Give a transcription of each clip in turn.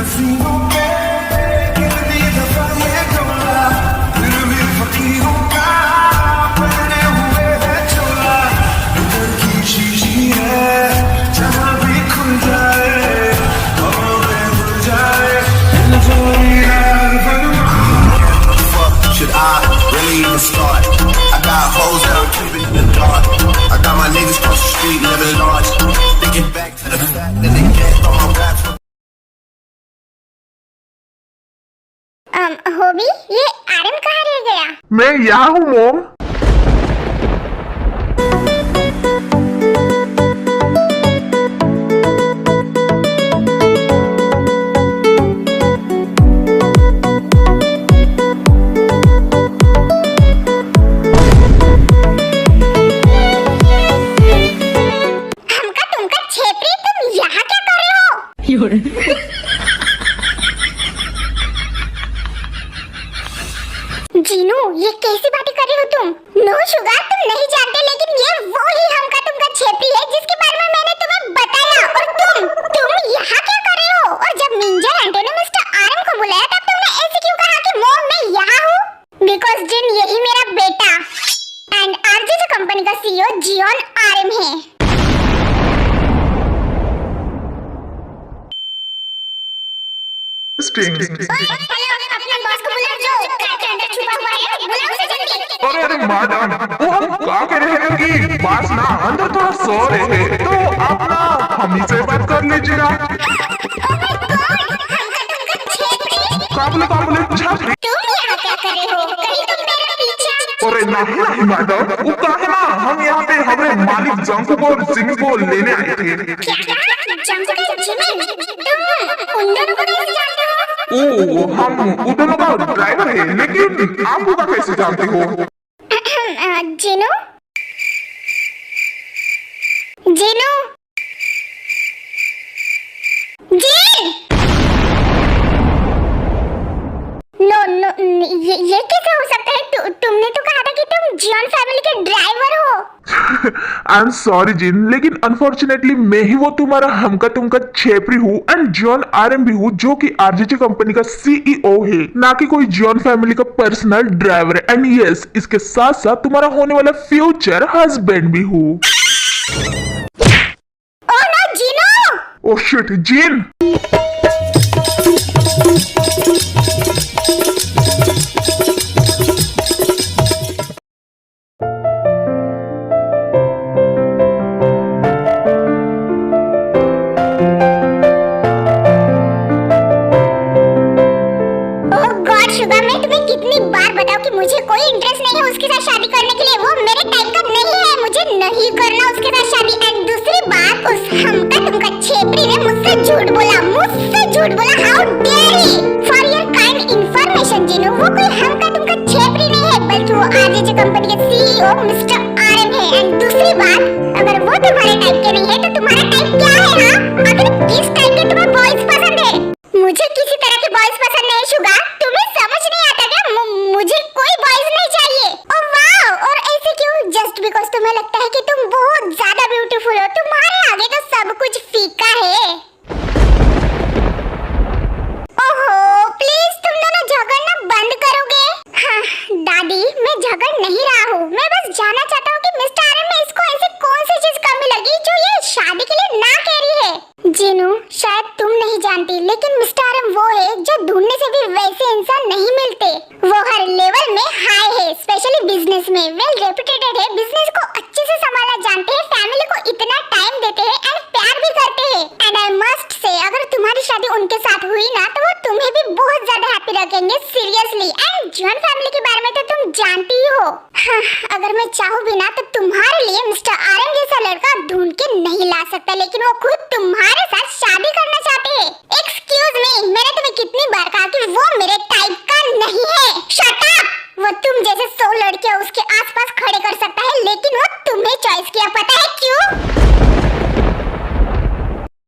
हसीनों पे कितनी दफा ये डोला, फिर भी फकीरों का पहने हुए है चोला। इधर की शीशी है जहाँ भी खुल जाए और खुल जाए should I really even start? I got hoes that I'm keeping in the dark. I got my niggas across the street living large. Thinking back to the fact that they can't all my raps. Hobby, ये RM कहाँ रह गया? मैं यहाँ हूँ मोम। जीनू, ये कैसी बातें कर रही हो तुम? नो शुगर, तुम नहीं जानते, लेकिन ये वो ही हमका तुमका छेपरी है जिसके बारे में मैंने तुम्हें बताया। और तुम यहाँ क्या कर रहे हो? और जब मिंजर आंटी ने मिस्टर आरएम को बुलाया तब तुमने ऐसे क्यों कहा कि मॉम मैं यहाँ हूँ? बिकॉज जिन यही मेरा बेटा एंड आरजेजे कंपनी का सीईओ जियोन आरएम है। अरे मैडम, वो हम क्या कह रहे हैं कि बास ना अंदर थोड़ा सो रहे हैं, तो आप ना हम ही से बात कर लीजिएगा। काबले छात्री। अरे नहीं मैडम, वो क्या है ना, हम यहाँ पे हमारे मालिक जंकू को जिमी को लेने आए थे। ओ, हम उधर का ड्राइवर है, लेकिन आप उधर कैसे जानते हो? जीनू, जीनू, जीन! नो, ये कैसे हो सकता है? तुमने तो कहा था कि तुम जियोन फैमिली के ड्राइवर हो। आई एम सॉरी जिन, लेकिन अनफॉर्चुनेटली मैं ही वो तुम्हारा हमका तुमका छेपरी हूँ एंड जियोन आरएम भी हूँ, जो कि आरजेजे कंपनी का सीईओ है, ना कि कोई जियोन फैमिली का पर्सनल ड्राइवर है। एंड यस, इसके साथ साथ तुम्हारा होने वाला फ्यूचर हस्बैंड भी हूँ। ओह नो जीनू! Oh shit Jin! मुझे कोई इंटरेस्ट नहीं है उसके साथ शादी करने के लिए। वो मेरे टाइप का नहीं है, मुझे नहीं करना उसके साथ शादी। एंड दूसरी बात, उस हमका तुमका छेपरी ने मुझसे झूठ बोला। How dare he! For your kind information Jeenu, वो कोई हमका तुमका छेपरी नहीं है, बल्कि वो आरजेजे कंपनी के सीईओ मिस्टर आरएम है। एंड दूसरी बात, अगर वो तुम्हारे टाइप के नहीं है तो तुम्हारा टाइप क्या है? हाँ, आखिर किस टाइप के तुम्हें बॉयज पसंद है? मुझे किसी तरह के बॉयज पसंद नहीं शुगा, तुम्हें समझ नहीं आता क्या? मुझे कोई बॉयज नहीं चाहिए। ओह वाव! और ऐसे क्यों? जस्ट बिकॉज़ तुम्हें लगता है कि तुम बहुत ज्यादा ब्यूटीफुल हो, तुम्हारे आगे तो सब कुछ फीका है। ओहो, प्लीज तुम दोनों झगड़ना बंद करोगे? हाँ दादी, मैं झगड़ नहीं रहा हूँ, मैं बस जानना चाहता हूँ कि मिस्टर आरएम में इसको ऐसी कौन सी चीज कमी लगी जो ये शादी के लिए ना कह रही है? जीनू, शायद तुम नहीं जानती, लेकिन मिस्टर आरएम वो है जो ढूंढने से भी वैसे इंसान नहीं मिलते। वो हर लेवल में हाई है, स्पेशली बिजनेस में वेल रेप्यूटेड है, बिजनेस को अच्छे से संभालना जानते हैं, फैमिली को इतना टाइम देते हैं एंड प्यार भी करते हैं। एंड आई मस्ट से, अगर तुम्हारी शादी उनके साथ हुई ना तो वो तुम्हें भी बहुत ज्यादा हैप्पी रखेंगे, सीरियसली। एंड जियोन फैमिली के बारे में तो तुम जानती ही हो। हाँ, अगर मैं चाहूँ भी ना तो तुम्हारे लिए मिस्टर आरएम जैसा लड़का ढूंढ के नहीं ला सकता, लेकिन वो खुद तुम्हारे साथ शादी करना चाहते हैं। एक्सक्यूज मी, मैंने तुम्हें कितनी बार कहा कि वो मेरे टाइप का नहीं है। Shut up! वो तुम जैसे 100 लड़कियां उसके आसपास खड़े कर सकता है, लेकिन वो तुम्हें चॉइस किया, पता है क्यों?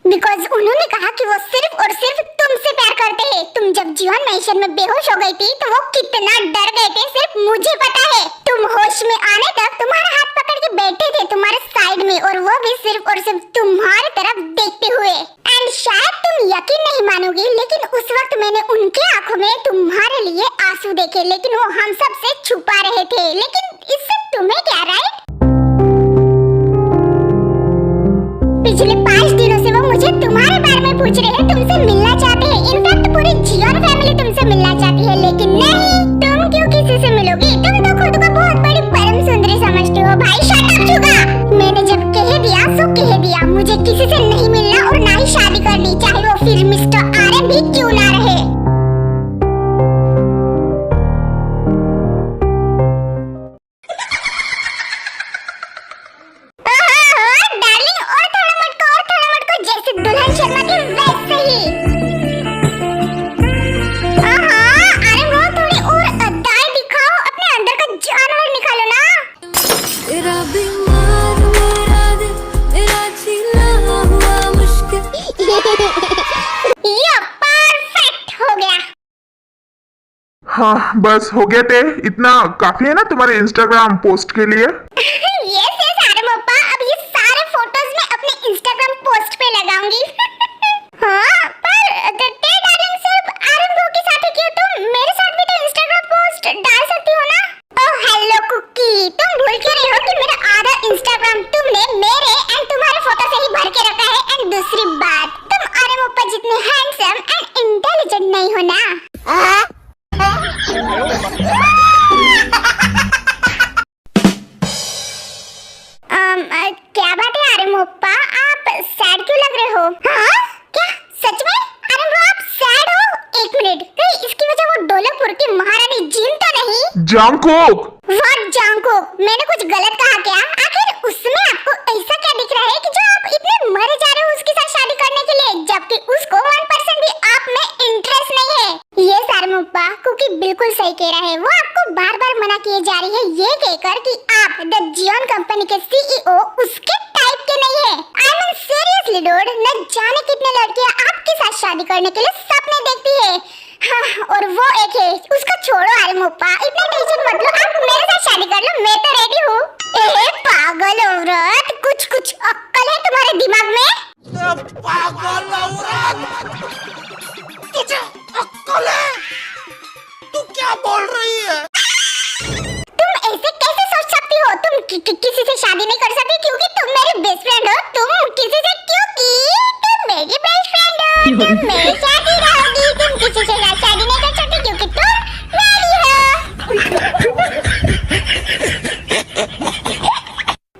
बिकॉज उन्होंने कहा कि वो सिर्फ और सिर्फ तुमसे प्यार करते हैं। तुम जब जीवन मैंशन में बेहोश हो गई थी तो वो कितना डर गए थे सिर्फ मुझे पता है। तुम होश में आने तक तुम्हारा हाथ पकड़ के बैठे थे तुम्हारे साइड में, और वो भी सिर्फ और सिर्फ तुम्हारी तरफ देखते हुए। एंड शायद तुम यकीन यकीन नहीं मानोगी, लेकिन उस वक्त मैंने उनके आंखों में तुम्हारे लिए आंसू देखे, लेकिन वो हम सब से छुपा रहे थे। लेकिन इससे तुम्हें क्या, राइट? पिछले 5 दिनों से वो मुझे तुम्हारे बारे में पूछ रहे हैं, तुमसे मिलना चाहते हैं। इनफैक्ट पूरी जियोन फैमिली तुमसे मिलना चाहती है, लेकिन नहीं, तुम क्यों किसी से मिलोगी? तुम तो खुद को बहुत बड़ी परम सुंदरी समझते हो। भाई शट अप चुका। मैंने जब कह दिया सो कह दिया, मुझे किसी से नहीं मिलना और ना ही शादी करनी, चाहे वो फिर मिस्टर आर्यन भी क्यों ना रहे। हाँ बस हो गया टे, इतना काफी है ना तुम्हारे इंस्टाग्राम पोस्ट के लिए? यस यस आरम अप्पा, अब ये सारे फोटोज मैं अपने इंस्टाग्राम पोस्ट पे लगाऊंगी। हाँ पर टे डार्लिंग, सिर्फ आरम ब्रो के साथ ही क्यों, तुम मेरे साथ भी तो इंस्टाग्राम पोस्ट डाल सकती हो ना? ओह हेलो कुकी, तुम भूल क्यों रही हो कि मेरा आधा इंस्टाग्राम तुमने मेरे एंड तुम्हारे फोटो से ही भर के रखा है। एंड दूसरी बात, तुम आरम अप्पा जितने हैंडसम एंड इंटेलिजेंट नहीं हो ना। क्या बात है आरम अप्पा, आप सैड क्यों लग रहे हो? हाँ क्या सच में? आरम ब्रो आप सैड हो? एक मिनट, कहीं इसकी वजह वो डोलापुर की महारानी जिन तो नहीं? जांगकोक। व्हाट जांगकोक? मैंने कुछ गलत कहा क्या? आखिर उसमें आपको ऐसा क्या दिख रहा है कि जो आप इतने मरे जा रहे हो उसके साथ शादी करने के लिए, जबकि उसको 1% भी आप में इंटरेस्ट नहीं है? ये आरम अप्पा, कुकी बिल्कुल सही कह रहा है। वो आपको बार-बार मना किए जा रही है ये कहकर कि आप द जियोन कंपनी के सीईओ उसके टाइप के नहीं है। आई मीन सीरियसली डूड, न जाने कितने लड़कियां आपके साथ शादी करने के लिए सपने देखती है। हाँ, और वो एक है, उसको छोड़ो आरम अप्पा, इतना टेंशन मत लो, आप मेरे साथ शादी कर लो, मैं तो रेडी हूँ। ए पागल औरत, कुछ अक्ल है तुम्हारे दिमाग में? पागल औरत, तुझे अक्ल है? तू क्या बोल रही है? तुम ऐसे कैसे सोच सकती हो? तुम किसी से शादी नहीं कर सकती क्योंकि तुम मेरी बेस्ट फ्रेंड हो। तुम किसी से क्योंकि तुम मेरी बेस्ट फ्रेंड हो। तुम मेरे साथ ही रहोगी। तुम किसी से शादी नहीं कर सकती क्योंकि तुम मेरी हो।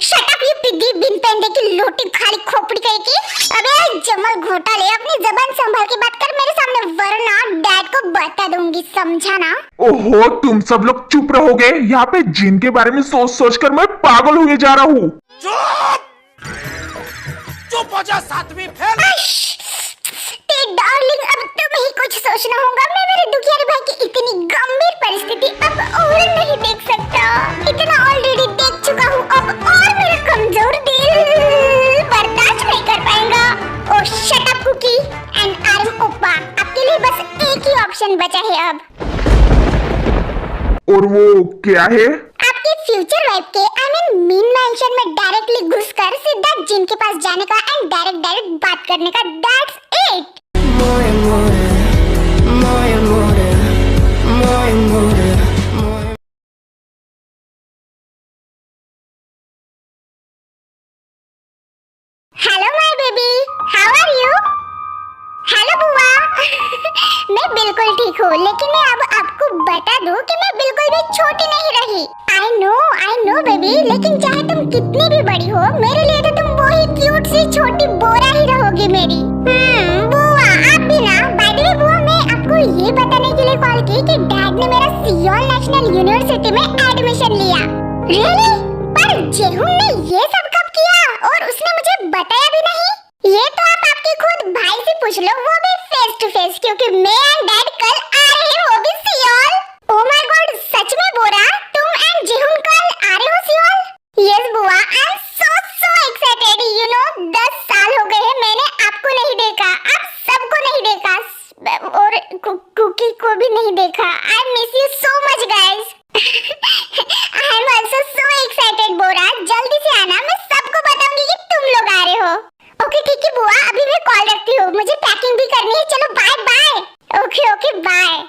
शट अप यू पिग्गी, बिन पेंडे की लोटी खाली खोपड़ी कहीं की। अबे जमल घोटाले, अपनी जबान संभाल के बात कर मेरे सामने, वरना डैड को बता दूंगी, समझा ना? ओहो तुम सब लोग चुप रहोगे? यहाँ पे जिन के बारे में सोच कर मैं पागल हुए जा रहा हूँ। चुप हो जा, 7वीं फेल। डार्लिंग, अब तुम्हें ही कुछ सोचना होगा। मैं मेरे दुखियारे भाई की इतनी गंभीर परिस्थिति अब और नहीं देख सकता। इतना ऑलरेडी देख चुका हूँ, अब और मेरा कमजोर दिल बर्दाश्त नहीं कर पाएगा। ओह शट अप कुकी एंड आरम अप्पा, आपके लिए बस एक ही ऑप्शन बचा है अब। और वो क्या है? आपकी फ्यूचर वाइफ के मीन मेंशन में डायरेक्टली घुसकर सीधा जिन के पास जाने का एंड डायरेक्ट बात करने का, that's it. Hello my baby, how are you? Hello बुआ। मैं बिल्कुल ठीक हूँ, लेकिन मैं अब आपको बता दूँ कि मैं बिल्कुल भी छोटी नहीं रही। आई नो बेबी, लेकिन चाहे तुम कितनी भी बड़ी हो, मेरे लिए तो तुम वो ही क्यूट सी छोटी बोरा ही रहोगी मेरी। बुआ आप भी ना। बाय द वे बुआ, मैं आपको ये बताने के लिए कॉल की कि डैड ने मेरा सियोल नेशनल यूनिवर्सिटी में एडमिशन लिया। रियली? पर जेहुन ने ये सब कब किया और उसने मुझे बताया भी नहीं? ये तो आप आपके खुद भाई से पूछ लो, वो भी फेस टू फेस, क्योंकि मैं एंड डैड कल आ रहे हैं, वो भी सियोल। ओह माय गॉड, सच में बोरा, तुम एंड जेहुन कल आ रहे हो सियोल? यस बुआ, I am so excited. You know 10 साल हो गए हैं मैंने आपको नहीं देखा, आप सबको नहीं देखा और कुकी को भी नहीं देखा। I miss you so much guys. I am also so excited बोरा, जल्दी से आना, मैं सबको बताऊंगी कि तुम लोग आ रहे हो। ओके ठीक है बुआ, अभी मैं मैं कॉल रखती हूँ, मुझे पैकिंग भी करनी है। चलो bye bye. Okay okay bye.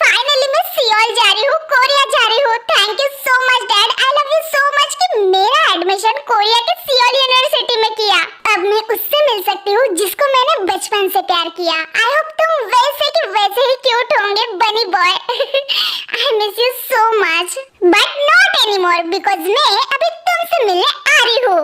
Finally मैं सियोल जा रही हूँ, कोरिया जा रही हूँ। Thank you so much dad, I love you so much कि मेरा एडमिशन कोरिया के सियोल यूनिवर्सिटी में किया। अब मैं उससे मिल सकती हूँ जिसको मैंने बचपन से प्यार किया। आई होप तुम वैसे के वैसे ही क्यूट होंगे बनी boy. I miss you so much but not anymore because मैं अभी तुमसे मिलने आ रही हूँ।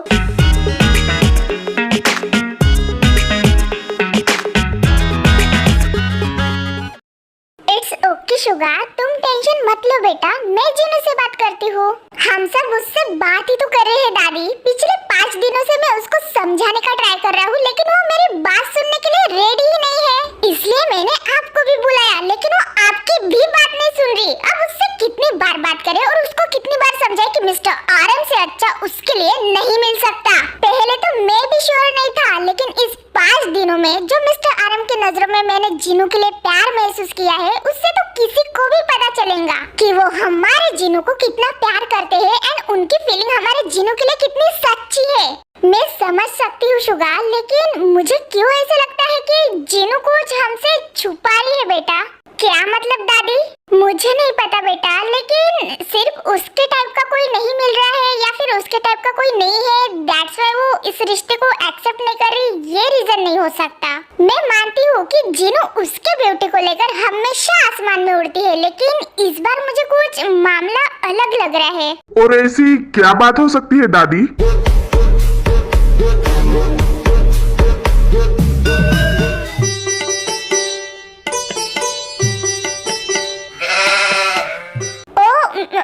ओके शुगर, तुम टेंशन मत लो बेटा, मैं जिनू से बात करती हूँ। हम सब उससे बात ही तो कर रहे हैं दादी। पिछले 5 दिनों से मैं उसको समझाने का ट्राई कर रहा हूँ लेकिन वो मेरी बात सुनने के लिए रेडी ही नहीं है। इसलिए मैंने आपको भी बुलाया लेकिन वो आपकी भी बात नहीं सुन रही। अब उससे कितनी बार बात करें और उसको कितनी बार समझाए कि मिस्टर आरएम से अच्छा उसके लिए नहीं मिल सकता। पहले तो मैं भी श्योर नहीं था लेकिन इस 5 दिनों में जो मिस्टर आरएम की नजरों में मैंने जिनू के लिए प्यार महसूस किया है उससे तो किसी को भी पता चलेगा कि वो हमारे जिनू को कितना प्यार करते हैं एंड उनकी फीलिंग हमारे जिनू के लिए कितनी सच्ची है। मैं समझ सकती हूँ शुगर, लेकिन मुझे क्यों ऐसा लगता है कि जिनू कुछ हमसे छुपा रही है बेटा। क्या मतलब दादी? मुझे नहीं पता बेटा, लेकिन सिर्फ उसके टाइप का कोई नहीं मिल रहा है या फिर उसके टाइप का कोई नहीं है, दैट्स व्हाई वो इस रिश्ते को एक्सेप्ट नहीं कर रही। ये रीजन नहीं हो सकता। मैं मानती हूँ कि जिनू उसके ब्यूटी को लेकर हमेशा आसमान में उड़ती है लेकिन इस बार मुझे कुछ मामला अलग लग रहा है। और ऐसी क्या बात हो सकती है दादी?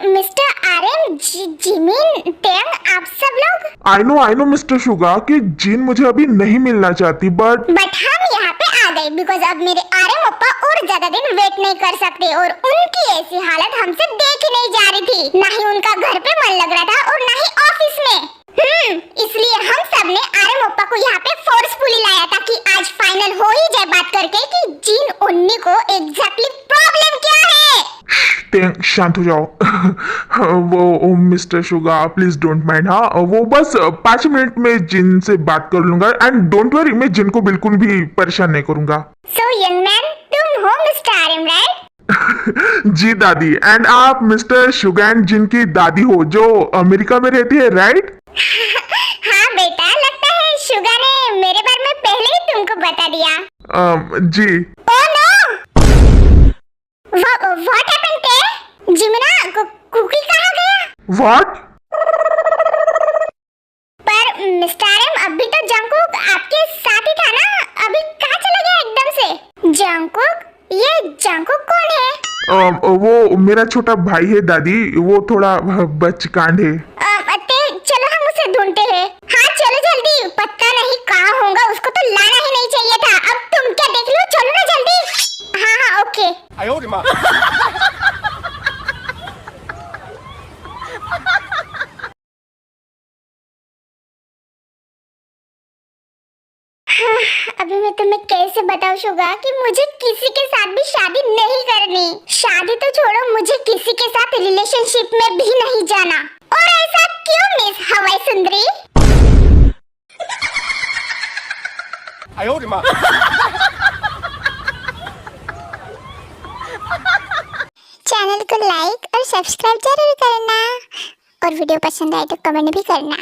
मिस्टर आरएम, जिमिन, टेंग, आप सब लोग। आई नो मिस्टर शुगा कि जिन मुझे अभी नहीं मिलना चाहती बट हम यहाँ पे आ गए बिकॉज अब मेरे आरएम अप्पा और ज्यादा दिन वेट नहीं कर सकते और उनकी ऐसी हालत हमसे देखी नहीं जा रही थी। ना ही उनका घर पे मन लग रहा था और ना ही ऑफिस में। इसलिए हम सब ने आरएम अप्पा को यहाँ पे फोर्सफुली लाया था कि आज फाइनल हो ही जाए बात करके कि जिन उन्नी को एग्जैक्टली प्रॉब्लम क्या है। शांत हो जाओ। वो mister Suga please don't mind. हाँ वो बस 5 मिनट में जिन से बात कर लूंगा एंड डोंट वरी, मैं जिन को बिल्कुल भी परेशान नहीं करूंगा। सो यंग मैन, तुम हो मिस्टर आरएम राइट? जी दादी, एंड आप मिस्टर शुगा एंड जिन की दादी हो जो अमेरिका में रहती है राइट? हाँ बेटा, लगता है शुगा ने मेरे बारे में पहले ही तुमको बता दिया। जी। ओह नो, व्हाट हैपेंड थे? जिमिना, कुकी कहाँ गया? व्हाट? पर मिस्टर आरएम, अभी तो जंगकुक आपके साथ ही था ना, अभी कहाँ चला गया एकदम से? जंगकुक? ये जंगकुक कौन है? वो मेरा छोटा भाई है दादी, वो थोड़ा बचकांड है। चलो हम उसे ढूंढते हैं। हाँ चलो जल्दी, पता नहीं कहाँ होगा, उसको तो लाना ही नहीं चाहिए था। अब तुम क्या देख लो, चलो ना जल्दी। हाँ ओके। अभी मैं तुम्हें कैसे बताऊं शुगा कि मुझे किसी के साथ भी शादी नहीं करनी। शादी तो छोड़ो, मुझे किसी के साथ रिलेशनशिप में भी नहीं जाना। और ऐसा क्यों मिस हवाई सुंदरी? चैनल को लाइक और सब्सक्राइब जरूर करना और वीडियो पसंद आए तो कमेंट भी करना।